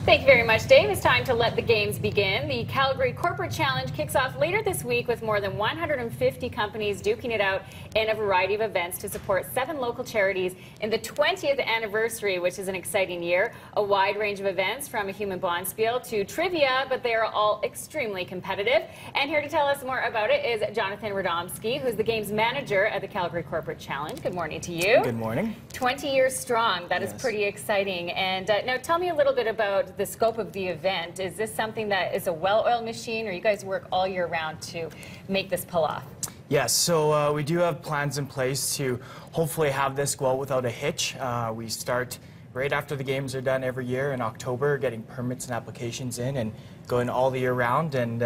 Thank you very much, Dave. It's time to let the games begin. The Calgary Corporate Challenge kicks off later this week with more than 150 companies duking it out in a variety of events to support 7 local charities in the 20th anniversary, which is an exciting year. A wide range of events from a human bond spiel to trivia, but they are all extremely competitive. And here to tell us more about it is Jonathan Radomski, who's the games manager at the Calgary Corporate Challenge. Good morning to you. Good morning. 20 years strong. That is pretty exciting. And now tell me a little bit about the scope of the event. Is this something that is a well-oiled machine, or you guys work all year round to make this pull off? Yes, so we do have plans in place to hopefully have this go out without a hitch. We start right after the games are done every year in October, getting permits and applications in and going all the year round, and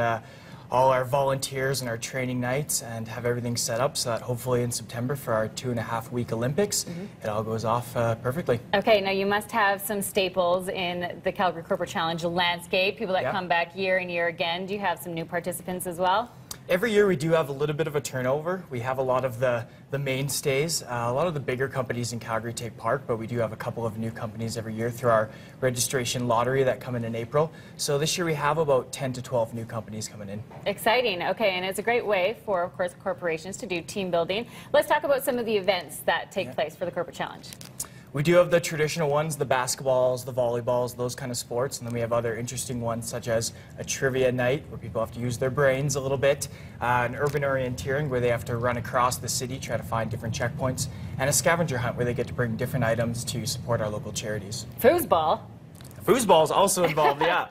all our volunteers and our training nights, and have everything set up so that hopefully in September for our 2.5-week Olympics, it all goes off perfectly. Okay, now you must have some staples in the Calgary Corporate Challenge landscape, people that come back year and year again. Do you have some new participants as well? Every year we do have a little bit of a turnover. We have a lot of the mainstays. A lot of the bigger companies in Calgary take part, but we do have a couple of new companies every year through our registration lottery that come in April. So this year we have about 10 to 12 new companies coming in. Exciting. Okay, and it's a great way for, of course, corporations to do team building. Let's talk about some of the events that take place for the Corporate Challenge. We do have the traditional ones, the basketballs, the volleyballs, those kind of sports, and then we have other interesting ones such as a trivia night where people have to use their brains a little bit, an urban orienteering where they have to run across the city, try to find different checkpoints, and a scavenger hunt where they get to bring different items to support our local charities. Foosball. Foosball is also involved, yeah.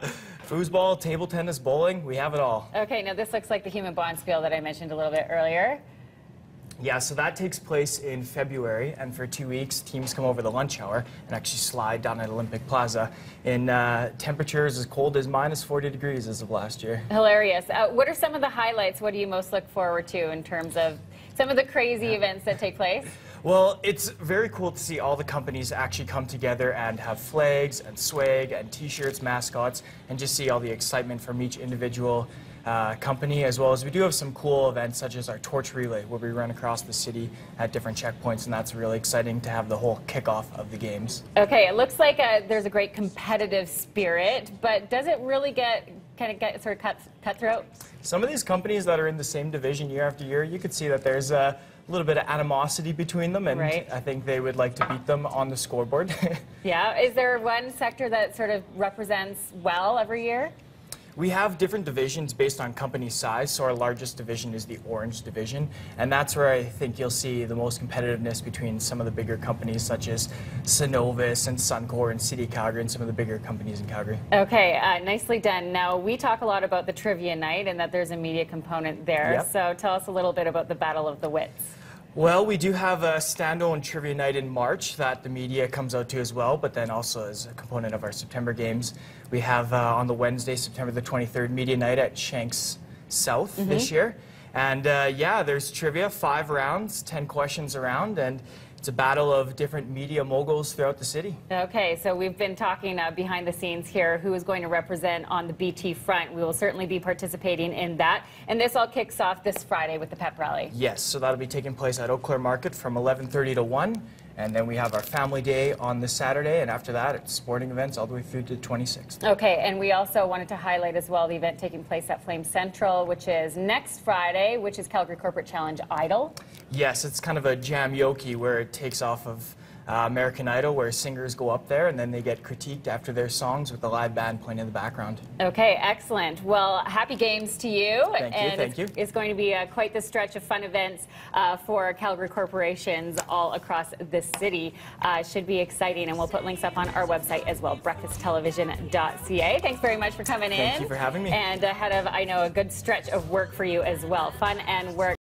Foosball, table tennis, bowling, we have it all. Okay, now this looks like the human bond spiel that I mentioned a little bit earlier. Yeah, so that takes place in February, and for 2 weeks, teams come over the lunch hour and actually slide down at Olympic Plaza in temperatures as cold as -40 degrees as of last year. Hilarious. What are some of the highlights? What do you most look forward to in terms of some of the crazy events that take place? Well, it's very cool to see all the companies actually come together and have flags and swag and t-shirts, mascots, and just see all the excitement from each individual company, as well as we do have some cool events such as our torch relay where we run across the city at different checkpoints, and that's really exciting to have the whole kickoff of the games. Okay, it looks like there's a great competitive spirit, but does it really get sort of cutthroat? Some of these companies that are in the same division year after year, you could see that there's a little bit of animosity between them, and I think they would like to beat them on the scoreboard. Yeah, is there one sector that sort of represents well every year? We have different divisions based on company size, so our largest division is the Orange Division, and that's where I think you'll see the most competitiveness between some of the bigger companies such as Synovus and Suncor and City Calgary and some of the bigger companies in Calgary. Okay, nicely done. Now, we talk a lot about the trivia night and that there's a media component there, so tell us a little bit about the Battle of the Wits. Well, we do have a standalone trivia night in March that the media comes out to as well, but then also as a component of our September games. We have on the Wednesday, September the 23rd, media night at Shanks South this year. And yeah, there's trivia, 5 rounds, 10 questions around, and it's a battle of different media moguls throughout the city. Okay, so we've been talking behind the scenes here who is going to represent on the BT front. We will certainly be participating in that. And this all kicks off this Friday with the Pep Rally. Yes, so that'll be taking place at Eau Claire Market from 11:30 to 1. And then we have our family day on this Saturday, and after that, it's sporting events all the way through to the 26th. Okay, and we also wanted to highlight as well the event taking place at Flame Central, which is next Friday, which is Calgary Corporate Challenge Idol. Yes, it's kind of a jamyoke where it takes off of American Idol, where singers go up there and then they get critiqued after their songs with the live band playing in the background. Okay, excellent. Well, happy games to you. Thank you. It's going to be quite the stretch of fun events for Calgary corporations all across the city. Should be exciting, and we'll put links up on our website as well, breakfasttelevision.ca. Thanks very much for coming in. Thank you for having me. And ahead of, I know, a good stretch of work for you as well. Fun and work.